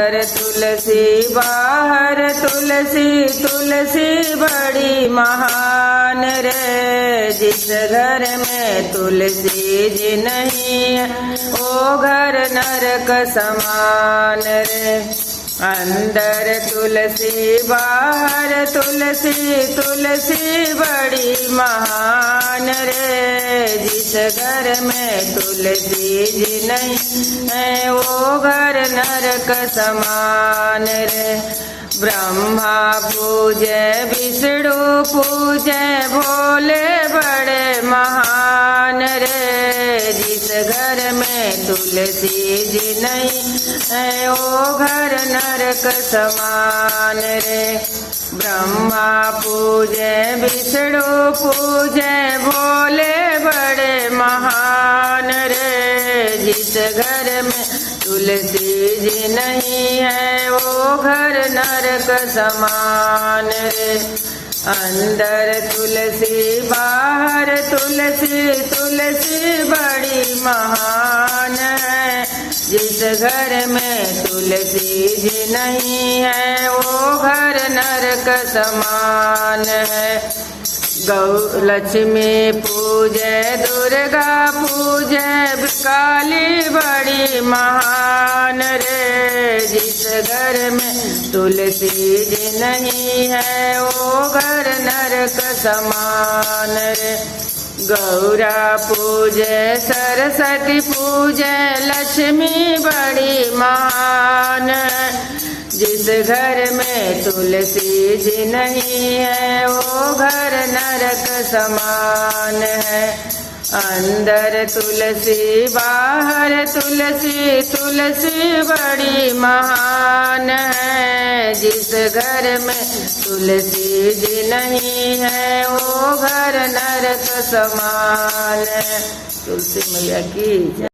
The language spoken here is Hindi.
तुलसी बाहर तुलसी तुलसी बड़ी महान रे। जिस घर में तुलसी जी नहीं है वो घर नरक समान रे। अंदर तुलसी बाहर तुलसी तुलसी बड़ी महान रे। जिस घर में तुलसी जी नहीं है वो घर नरक समान रे। ब्रह्मा पूजे विष्णु पूजे भोले बड़े महान रे। जिस घर में तुलसी जी नहीं है वो घर नरक समान रे। ब्रह्मा पूजे विष्णु पूजे भोले बड़े महान रे। जिस घर में तुलसी जी नहीं है वो घर नरक समान रे। अंदर तुलसी बाहर तुलसी तुलसी बड़ी महान है। जिस घर में तुलसी जी नहीं है वो घर नरक समान है। गौ लक्ष्मी पूजे दुर्गा पूजे काली बड़ी महान रे। जिस घर में तुलसी जी नहीं है वो घर नरक समान रे। गौरा पूजे सरस्वती पूजे लक्ष्मी बड़ी महान है। जिस घर में तुलसी जी नहीं है वो घर नरक समान है। अंदर तुलसी बाहर तुलसी तुलसी बड़ी महान है। जिस घर में तुलसी जी नहीं है वो घर नरक समान है। तुलसी मैया की